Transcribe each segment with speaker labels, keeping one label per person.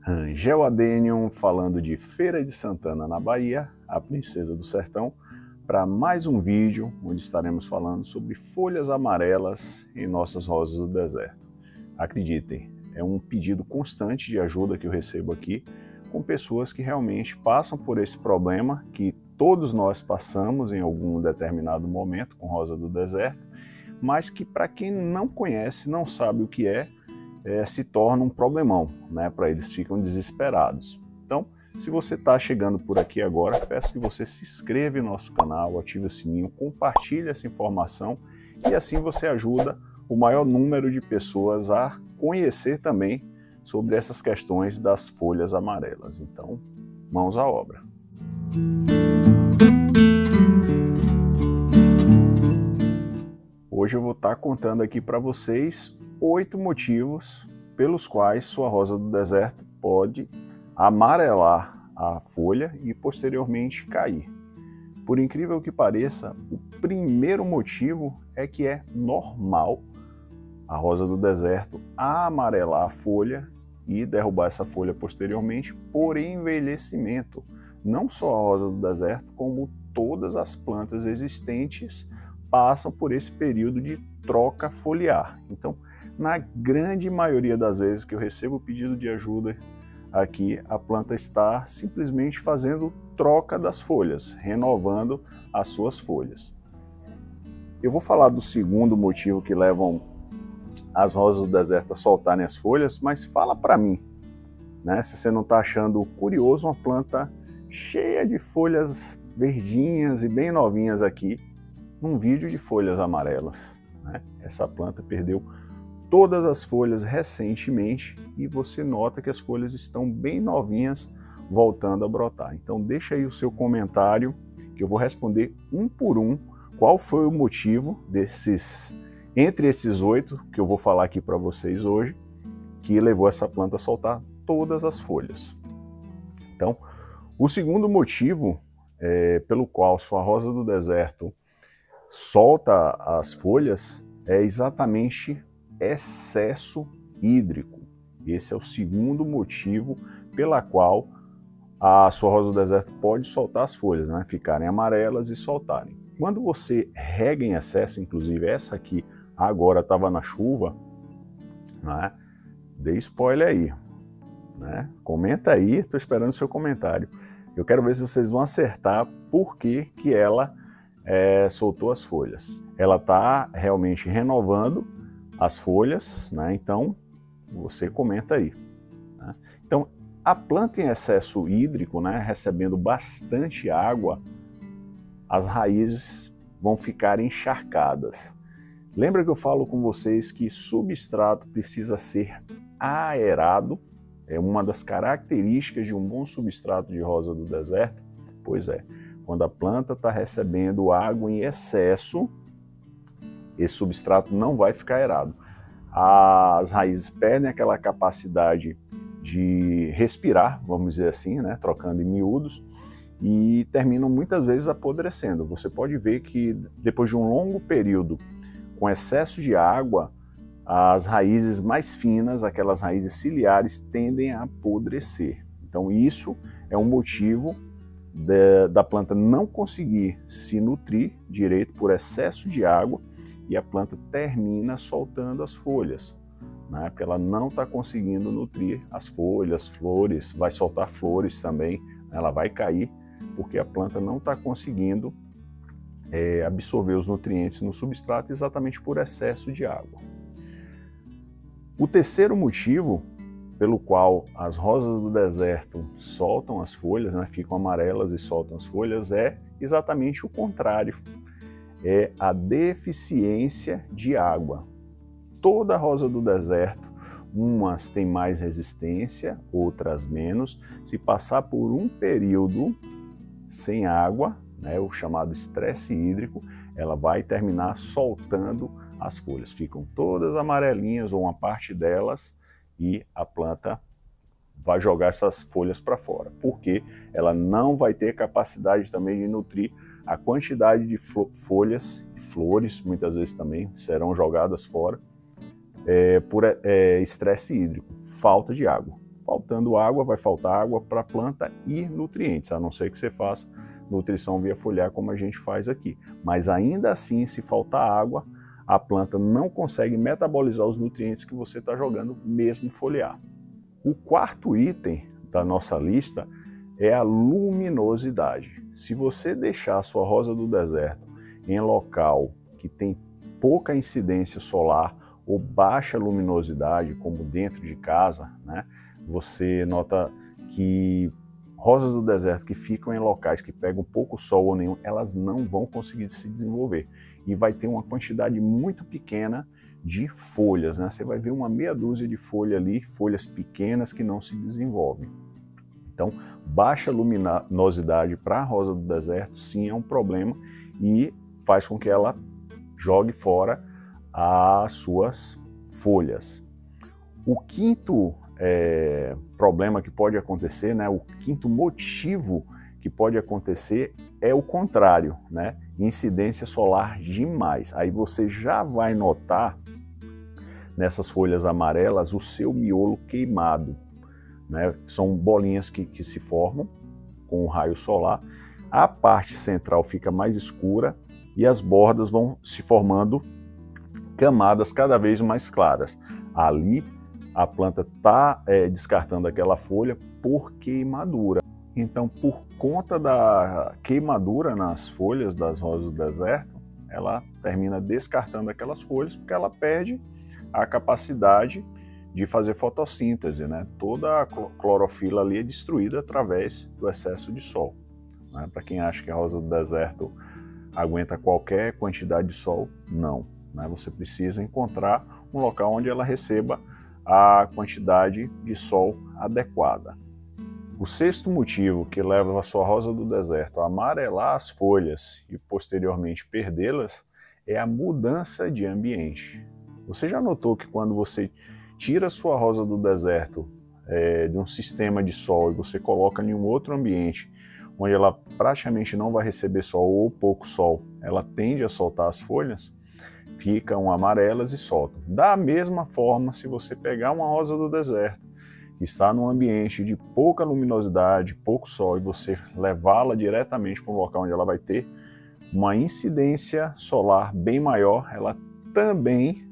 Speaker 1: Rangel Adenion falando de Feira de Santana, na Bahia, a princesa do sertão, para mais um vídeo onde estaremos falando sobre folhas amarelas em nossas rosas do deserto. Acreditem, é um pedido constante de ajuda que eu recebo aqui com pessoas que realmente passam por esse problema que todos nós passamos em algum determinado momento com rosa do deserto, mas que para quem não conhece, não sabe o que se torna um problemão, né? Para eles ficam desesperados. Então, se você está chegando por aqui agora, peço que você se inscreva no nosso canal, ative o sininho, compartilhe essa informação e assim você ajuda o maior número de pessoas a conhecer também sobre essas questões das folhas amarelas. Então, mãos à obra. Hoje eu vou estar contando aqui para vocês 8 motivos pelos quais sua rosa do deserto pode amarelar a folha e posteriormente cair. Por incrível que pareça, o primeiro motivo é que é normal a rosa do deserto amarelar a folha e derrubar essa folha posteriormente por envelhecimento. Não só a rosa do deserto, como todas as plantas existentes passam por esse período de troca foliar. Então, na grande maioria das vezes que eu recebo o pedido de ajuda aqui, a planta está simplesmente fazendo troca das folhas, renovando as suas folhas. Eu vou falar do segundo motivo que levam as rosas do deserto a soltarem as folhas, mas fala para mim, né? Se você não está achando curioso, uma planta cheia de folhas verdinhas e bem novinhas aqui, num vídeo de folhas amarelas, né? Essa planta perdeu todas as folhas recentemente e você nota que as folhas estão bem novinhas voltando a brotar. Então deixa aí o seu comentário que eu vou responder um por um qual foi o motivo entre esses 8 que eu vou falar aqui para vocês hoje, que levou essa planta a soltar todas as folhas. Então, o segundo motivo pelo qual sua rosa do deserto solta as folhas é exatamente excesso hídrico. Esse é o segundo motivo pela qual a sua rosa do deserto pode soltar as folhas, né? Ficarem amarelas e soltarem. Quando você rega em excesso, inclusive essa aqui agora estava na chuva, né? Dei spoiler aí, né? Comenta aí, estou esperando o seu comentário. Eu quero ver se vocês vão acertar por que ela soltou as folhas. Ela está realmente renovando as folhas, né? Então você comenta aí, né? Então a planta em excesso hídrico, né, recebendo bastante água, as raízes vão ficar encharcadas. Lembra que eu falo com vocês que substrato precisa ser aerado? É uma das características de um bom substrato de rosa do deserto? Pois é, quando a planta está recebendo água em excesso, esse substrato não vai ficar aerado. As raízes perdem aquela capacidade de respirar, vamos dizer assim, né, trocando em miúdos, e terminam muitas vezes apodrecendo. Você pode ver que depois de um longo período com excesso de água, as raízes mais finas, aquelas raízes ciliares, tendem a apodrecer. Então isso é um motivo da planta não conseguir se nutrir direito por excesso de água e a planta termina soltando as folhas, né? Porque ela não está conseguindo nutrir as folhas, flores, vai soltar flores também, ela vai cair porque a planta não está conseguindo absorver os nutrientes no substrato exatamente por excesso de água. O terceiro motivo pelo qual as rosas do deserto soltam as folhas, né, ficam amarelas e soltam as folhas, é exatamente o contrário. É a deficiência de água. Toda rosa do deserto, umas têm mais resistência, outras menos. Se passar por um período sem água, né, o chamado estresse hídrico, ela vai terminar soltando as folhas. Ficam todas amarelinhas ou uma parte delas e a planta vai jogar essas folhas para fora, porque ela não vai ter capacidade também de nutrir a quantidade de folhas e flores, muitas vezes também serão jogadas fora por estresse hídrico, falta de água. Faltando água, vai faltar água para a planta e nutrientes, a não ser que você faça nutrição via foliar como a gente faz aqui. Mas ainda assim, se faltar água, a planta não consegue metabolizar os nutrientes que você está jogando, mesmo foliar. O quarto item da nossa lista é a luminosidade. Se você deixar a sua rosa do deserto em local que tem pouca incidência solar ou baixa luminosidade, como dentro de casa, né, você nota que rosas do deserto que ficam em locais que pegam pouco sol ou nenhum, elas não vão conseguir se desenvolver. E vai ter uma quantidade muito pequena de folhas, né? Você vai ver uma meia dúzia de folha ali, folhas pequenas que não se desenvolvem. Então, baixa luminosidade para a rosa do deserto, sim, é um problema e faz com que ela jogue fora as suas folhas. O quinto problema que pode acontecer, né, o quinto motivo que pode acontecer é o contrário, né, incidência solar demais. Aí você já vai notar nessas folhas amarelas o seu miolo queimado, né, são bolinhas que se formam com o raio solar, a parte central fica mais escura e as bordas vão se formando camadas cada vez mais claras. Ali a planta está descartando aquela folha por queimadura. Então, por conta da queimadura nas folhas das rosas do deserto, ela termina descartando aquelas folhas porque ela perde a capacidade de fazer fotossíntese, né? Toda a clorofila ali é destruída através do excesso de sol. Né? Para quem acha que a rosa do deserto aguenta qualquer quantidade de sol, não. Né? Você precisa encontrar um local onde ela receba a quantidade de sol adequada. O sexto motivo que leva a sua rosa do deserto a amarelar as folhas e posteriormente perdê-las é a mudança de ambiente. Você já notou que quando você tira a sua rosa do deserto de um sistema de sol e você coloca em um outro ambiente, onde ela praticamente não vai receber sol ou pouco sol, ela tende a soltar as folhas, ficam amarelas e soltam. Da mesma forma, se você pegar uma rosa do deserto, que está num ambiente de pouca luminosidade, pouco sol, e você levá-la diretamente para um local onde ela vai ter uma incidência solar bem maior, ela também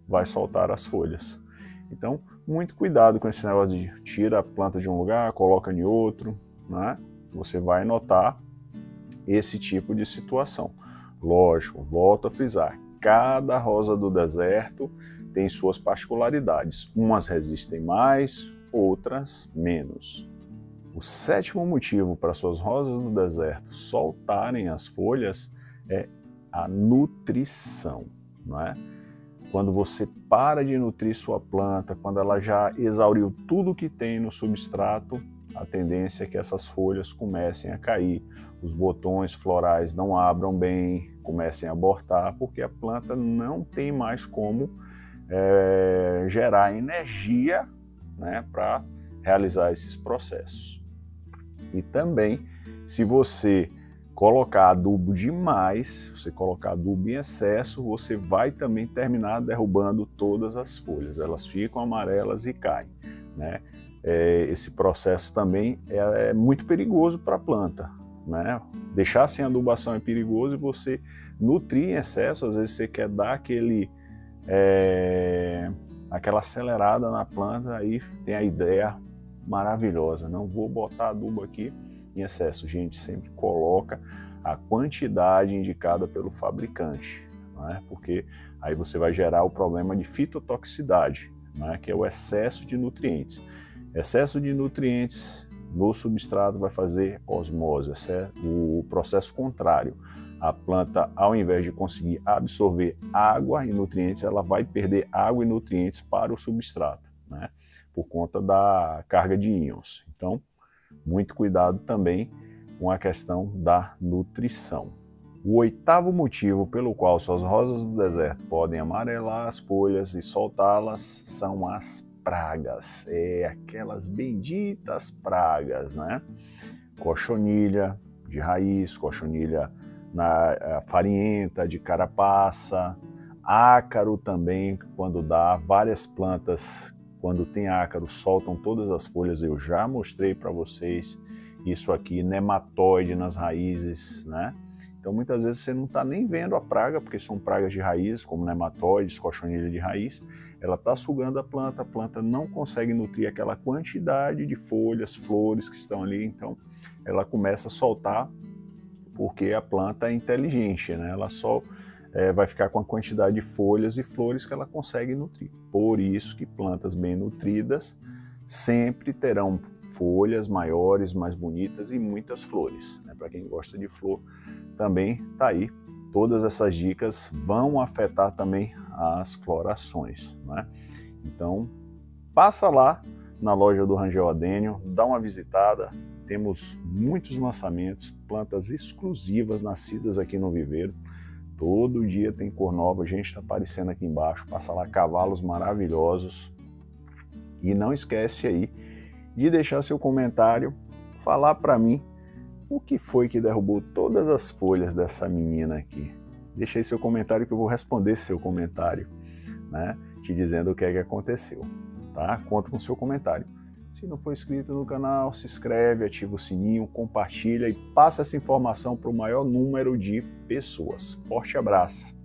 Speaker 1: vai soltar as folhas. Então, muito cuidado com esse negócio de tira a planta de um lugar, coloca em outro, né? Você vai notar esse tipo de situação. Lógico, volto a frisar, cada rosa do deserto tem suas particularidades. Umas resistem mais, outras menos. O sétimo motivo para suas rosas do deserto soltarem as folhas é a nutrição, não é? Quando você para de nutrir sua planta, quando ela já exauriu tudo que tem no substrato, a tendência é que essas folhas comecem a cair, os botões florais não abram bem, comecem a abortar, porque a planta não tem mais como gerar energia, né, para realizar esses processos. E também, se você colocar adubo demais, você colocar adubo em excesso, você vai também terminar derrubando todas as folhas, elas ficam amarelas e caem, né? Esse processo também é muito perigoso para a planta, né? Deixar sem adubação é perigoso e você nutrir em excesso, às vezes você quer dar aquela acelerada na planta, aí tem a ideia maravilhosa, não vou botar adubo aqui em excesso. Gente, sempre coloca a quantidade indicada pelo fabricante, né? Porque aí você vai gerar o problema de fitotoxicidade, né? Que é o excesso de nutrientes. Excesso de nutrientes no substrato vai fazer osmose, o processo contrário. A planta, ao invés de conseguir absorver água e nutrientes, ela vai perder água e nutrientes para o substrato, né? Por conta da carga de íons. Então, muito cuidado também com a questão da nutrição. O oitavo motivo pelo qual suas rosas do deserto podem amarelar as folhas e soltá-las são as pragas. Aquelas benditas pragas, né? Cochonilha de raiz, cochonilha farinhenta, de carapaça, ácaro também, quando dá, várias plantas quando tem ácaro, soltam todas as folhas, eu já mostrei para vocês isso aqui, nematóide nas raízes, né? Então muitas vezes você não está nem vendo a praga, porque são pragas de raiz, como nematóides, cochonilha de raiz, ela está sugando a planta não consegue nutrir aquela quantidade de folhas, flores que estão ali, então ela começa a soltar, porque a planta é inteligente, né? Ela só vai ficar com a quantidade de folhas e flores que ela consegue nutrir. Por isso que plantas bem nutridas sempre terão folhas maiores, mais bonitas e muitas flores, né? Para quem gosta de flor, também tá aí. Todas essas dicas vão afetar também as florações, né? Então, passa lá na loja do Rangel Adênio, dá uma visitada. Temos muitos lançamentos, plantas exclusivas nascidas aqui no viveiro. Todo dia tem cor nova, a gente está aparecendo aqui embaixo. Passa lá, cavalos maravilhosos. E não esquece aí de deixar seu comentário, falar para mim o que foi que derrubou todas as folhas dessa menina aqui. Deixa aí seu comentário que eu vou responder seu comentário, né? Te dizendo o que é que aconteceu, tá? Conta com seu comentário. Se não for inscrito no canal, se inscreve, ativa o sininho, compartilha e passa essa informação para o maior número de pessoas. Forte abraço!